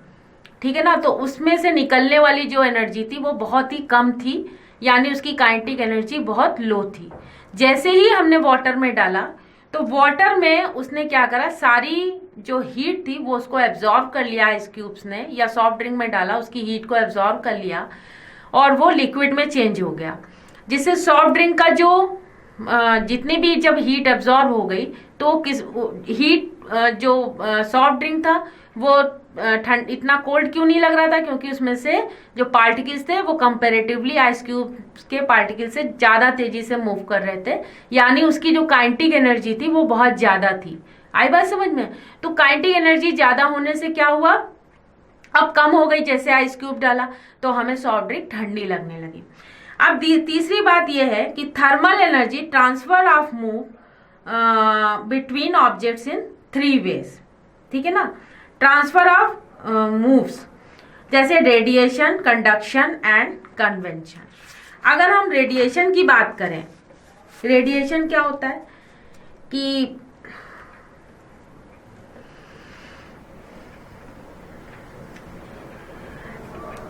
ठीक है ना। तो उसमें से निकलने वाली जो एनर्जी थी वो बहुत ही कम थी, यानी उसकी काइनेटिक एनर्जी बहुत लो थी। जैसे ही हमने वाटर में डाला तो वाटर में उसने क्या करा, सारी जो हीट थी वो उसको एब्जॉर्ब कर लिया आइस क्यूब्स ने, या सॉफ्ट ड्रिंक में डाला उसकी हीट को एब्जॉर्ब कर लिया और वो लिक्विड में चेंज हो गया, जिससे सॉफ्ट ड्रिंक का जो जितनी भी जब हीट एब्जॉर्ब हो गई तो जो सॉफ्ट ड्रिंक था वो इतना कोल्ड क्यों नहीं लग रहा था, क्योंकि उसमें से जो पार्टिकल्स थे वो कंपैरेटिवली आइस क्यूब के पार्टिकल से ज्यादा तेजी से मूव कर रहे थे, यानी उसकी जो काइनेटिक एनर्जी थी वो बहुत ज्यादा थी। आई बात समझ में। तो काइनेटिक एनर्जी ज्यादा होने से क्या हुआ, अब कम हो गई, जैसे आइस क्यूब डाला तो हमें सॉफ्ट ड्रिंक ठंडी लगने लगी। अब तीसरी बात यह है कि thermal energy transfer of move between objects in three ways, ठीक है ना। ट्रांसफर ऑफ मूव्स जैसे रेडिएशन, कंडक्शन एंड कन्वेंशन। अगर हम रेडिएशन की बात करें, रेडिएशन क्या होता है कि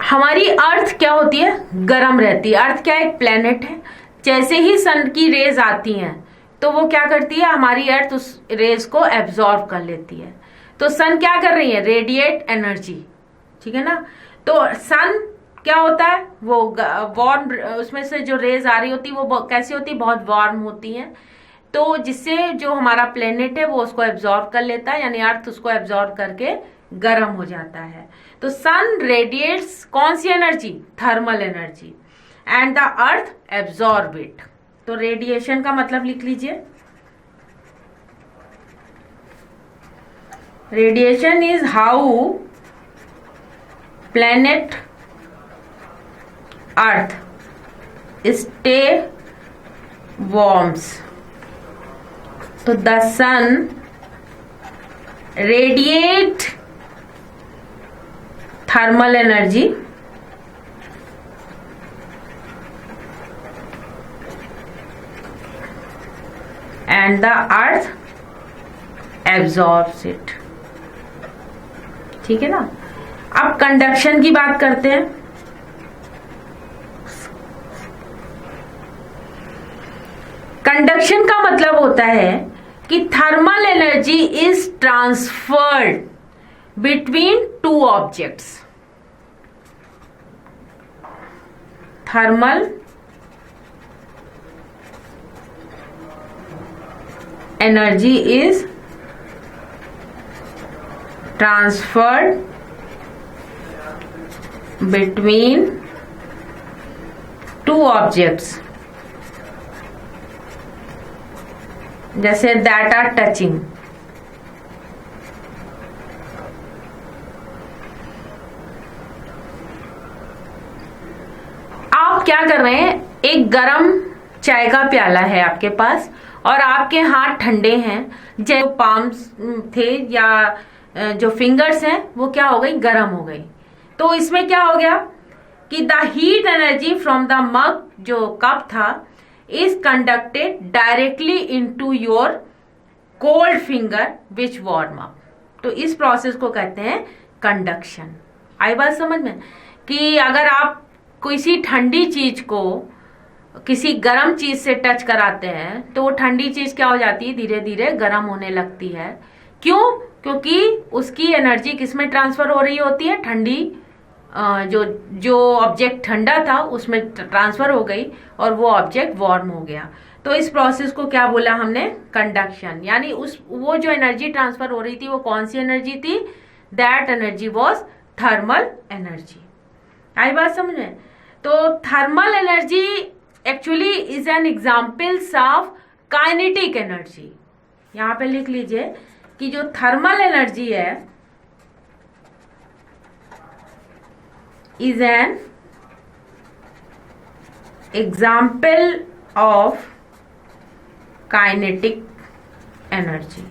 हमारी अर्थ क्या होती है, गर्म रहती है। अर्थ क्या, एक प्लेनेट है। जैसे ही सन की रेज आती हैं तो वो क्या करती है, हमारी अर्थ उस रेज को एब्जॉर्ब कर लेती है। तो सन क्या कर रही है, रेडिएट एनर्जी, ठीक है ना। तो सन क्या होता है, वो वार्म, उसमें से जो रेज आ रही होती है वो कैसी होती है, बहुत वार्म होती है। तो जिससे जो हमारा प्लेनेट है वो उसको एब्जॉर्ब कर लेता है, यानी अर्थ उसको एब्जॉर्ब करके गर्म हो जाता है। तो सन रेडिएट्स कौन सी energy, thermal energy, and the earth absorb it. तो रेडिएशन का मतलब लिख लीजिए, radiation is how planet earth stay warms. तो the sun radiate thermal energy and the earth absorbs it. ठीक है ना। अब कंडक्शन की बात करते हैं। कंडक्शन का मतलब होता है कि thermal energy is transferred between two objects. Thermal energy is transferred between two objects, जैसे दैट आर टचिंग। आप क्या कर रहे हैं, एक गरम चाय का प्याला है आपके पास और आपके हाथ ठंडे हैं, जो पाम्स थे या जो फिंगर्स हैं वो क्या हो गई, गरम हो गई। तो इसमें क्या हो गया कि the heat energy from the mug, जो कप था, is conducted directly into your cold finger which warm up। तो इस प्रोसेस को कहते हैं कंडक्शन। आई बात समझ में कि अगर आप किसी ठंडी चीज को किसी गर्म चीज से टच कराते हैं तो वो ठंडी चीज क्या हो जाती है, धीरे धीरे गर्म होने लगती है। क्यों? क्योंकि उसकी एनर्जी किसमें ट्रांसफर हो रही होती है, ठंडी जो ऑब्जेक्ट ठंडा था उसमें ट्रांसफर हो गई और वो ऑब्जेक्ट वार्म हो गया। तो इस प्रोसेस को क्या बोला हमने, कंडक्शन। यानी वो जो एनर्जी ट्रांसफर हो रही थी वो कौन सी एनर्जी थी, that energy was thermal energy. आई बात समझ में। तो thermal energy actually is an examples of kinetic energy. यहां पे लिख लीजिए कि जो थर्मल एनर्जी है is an example of kinetic energy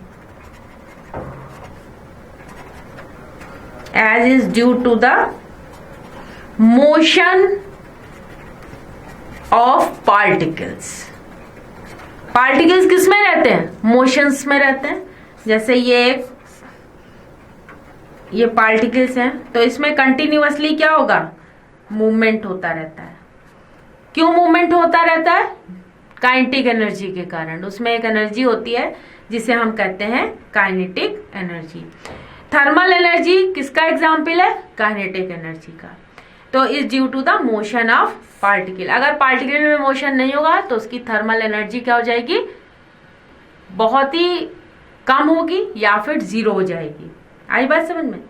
as is due to the motion of particles। Particles किस में रहते हैं, मोशंस में रहते हैं। जैसे ये पार्टिकल्स हैं तो इसमें कंटिन्यूअसली क्या होगा, मूवमेंट होता रहता है। क्यों मूवमेंट होता रहता है, काइनेटिक एनर्जी के कारण। उसमें एक एनर्जी होती है जिसे हम कहते हैं काइनेटिक एनर्जी। थर्मल एनर्जी किसका एग्जाम्पल है, काइनेटिक एनर्जी का। तो is due to the motion of particle. अगर पार्टिकल में मोशन नहीं होगा तो उसकी थर्मल एनर्जी क्या हो जाएगी, बहुत ही कम होगी या फिर जीरो हो जाएगी। आई बात समझ में।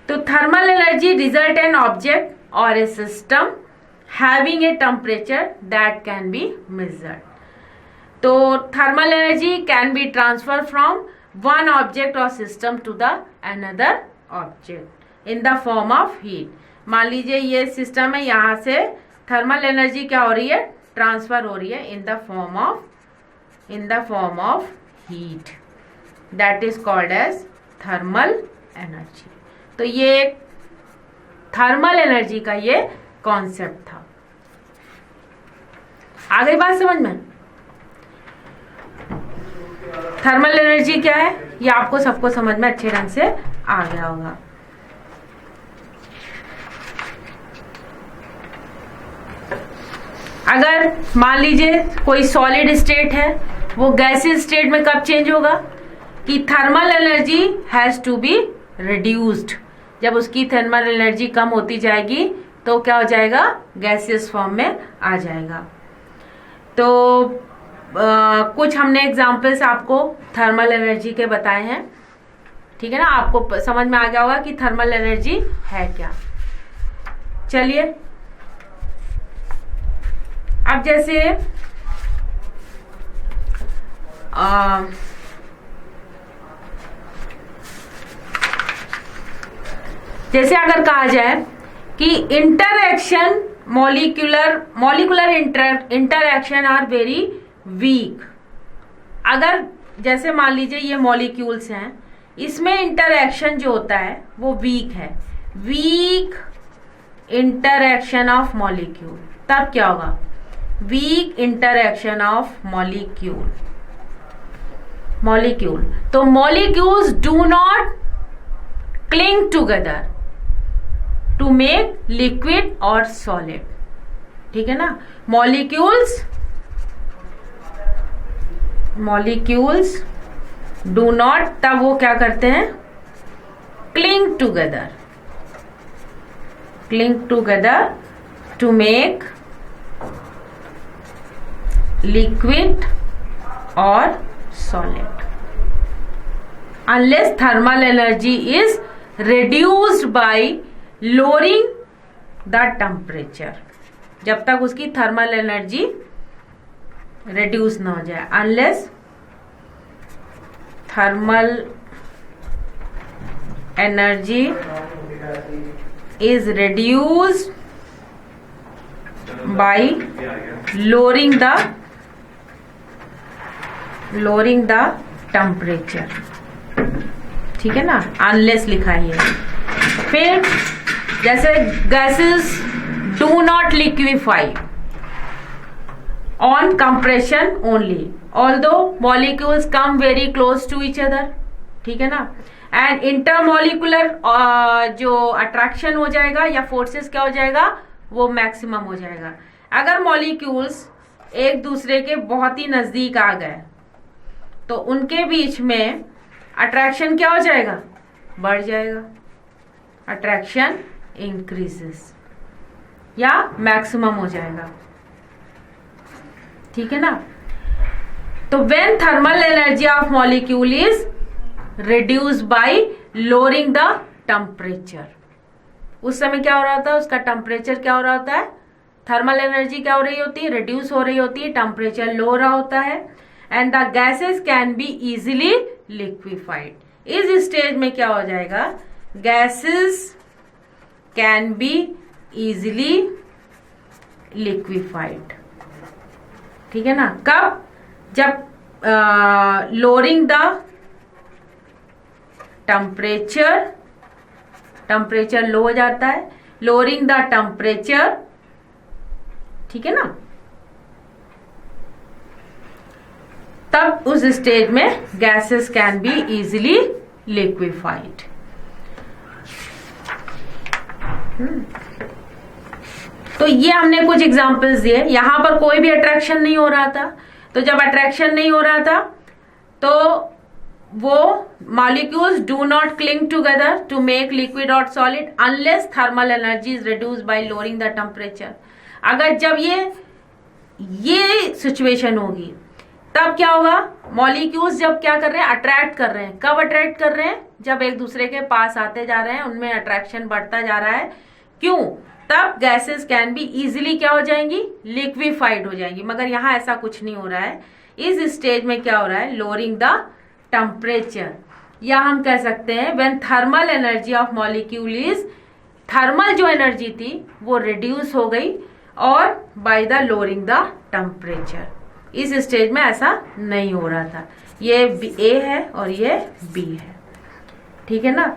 तो thermal energy result an object और a system having a temperature that can be measured. तो thermal energy can be transfer from one object और system to the another object in the form of heat. मान लीजिए ये system है, यहां से thermal energy क्या हो रही है, ट्रांसफर हो रही है in the form of heat, that is called as thermal energy. तो ये थर्मल एनर्जी का ये कॉन्सेप्ट था। आ गई बात समझ में। थर्मल एनर्जी क्या है ये आपको सबको समझ में अच्छे ढंग से आ गया होगा। अगर मान लीजिए कोई सॉलिड स्टेट है, वो गैसियस स्टेट में कब चेंज होगा कि thermal energy has to be reduced. जब उसकी थर्मल एनर्जी कम होती जाएगी तो क्या हो जाएगा, गैसियस फॉर्म में आ जाएगा। तो कुछ हमने एग्जांपल्स आपको थर्मल एनर्जी के बताए हैं। ठीक है ना, आपको समझ में आ गया होगा कि थर्मल एनर्जी है क्या। चलिए अब जैसे अगर कहा जाए कि interaction molecular interaction are very weak. अगर जैसे मान लीजिए ये मॉलिक्यूल्स हैं, इसमें इंटरएक्शन जो होता है वो वीक है, वीक इंटरएक्शन ऑफ मॉलिक्यूल। तब क्या होगा, weak interaction of molecule. Molecule, तो molecules do not cling together to make liquid और सॉलिड, ठीक है ना। मॉलिक्यूल्स डू नॉट, तब वो क्या करते हैं, cling together to make liquid और solid unless thermal energy is reduced by lowering the temperature, जब तक उसकी थर्मल एनर्जी रिड्यूस ना हो जाए, unless thermal energy is reduced by lowering the temperature, ठीक है ना, अनलेस लिखा है। फिर जैसे gases do not liquefy on compression only although molecules come very close to each other, ठीक है ना। एंड इंटरमॉलिकुलर जो अट्रैक्शन हो जाएगा या फोर्सेस क्या हो जाएगा, वो मैक्सिमम हो जाएगा। अगर मॉलिक्यूल्स एक दूसरे के बहुत ही नजदीक आ गए तो उनके बीच में अट्रैक्शन क्या हो जाएगा, बढ़ जाएगा, अट्रैक्शन इंक्रीजेस या मैक्सिमम हो जाएगा, ठीक है ना। तो when thermal energy of molecule is reduced by lowering the temperature, उस समय क्या हो रहा था, उसका टेम्परेचर क्या हो रहा होता है, थर्मल एनर्जी क्या हो रही होती है, रिड्यूस हो रही होती है, टेम्परेचर लो हो रहा होता है, and the gases can be easily liquefied. इस स्टेज में क्या हो जाएगा, gases can be easily liquefied, ठीक है ना। कब, जब लोअरिंग द टेम्परेचर लो हो जाता है, लोअरिंग द टेम्परेचर, ठीक है ना, तब उस स्टेज में gases can be easily liquefied. तो ये हमने कुछ एग्जांपल्स दिए। यहां पर कोई भी अट्रैक्शन नहीं हो रहा था, तो जब अट्रैक्शन नहीं हो रहा था तो वो molecules do not cling together to make liquid और solid unless thermal energy is reduced by lowering the temperature. अगर जब ये सिचुएशन होगी तब क्या होगा, मॉलिक्यूल्स जब क्या कर रहे हैं, अट्रैक्ट कर रहे हैं। कब अट्रैक्ट कर रहे हैं, जब एक दूसरे के पास आते जा रहे हैं, उनमें अट्रैक्शन बढ़ता जा रहा है। क्यों, तब गैसेस कैन बी इजिली क्या हो जाएंगी, लिक्विफाइड हो जाएंगी। मगर यहाँ ऐसा कुछ नहीं हो रहा है। इस स्टेज में क्या हो रहा है, लोअरिंग द टेम्परेचर, या हम कह सकते हैं when thermal energy of molecule is, thermal जो एनर्जी थी वो रिड्यूस हो गई और by the lowering the temperature. इस स्टेज में ऐसा नहीं हो रहा था। ये ए है और ये बी है, ठीक है ना।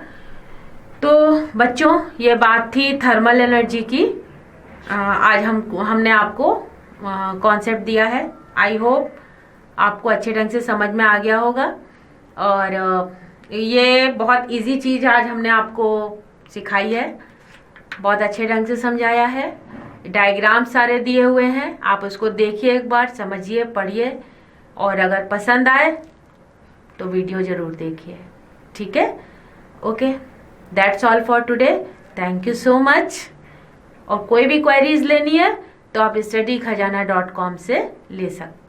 तो बच्चों, ये बात थी थर्मल एनर्जी की। आज हमने आपको कॉन्सेप्ट दिया है। आई होप आपको अच्छे ढंग से समझ में आ गया होगा। और ये बहुत इजी चीज़ आज हमने आपको सिखाई है, बहुत अच्छे ढंग से समझाया है। डायग्राम सारे दिए हुए हैं, आप उसको देखिए, एक बार समझिए, पढ़िए, और अगर पसंद आए तो वीडियो ज़रूर देखिए, ठीक है। Okay, that's all for today. Thank you so much. और कोई भी क्वेरीज लेनी है तो आप studykhazana.com से ले सकते हैं।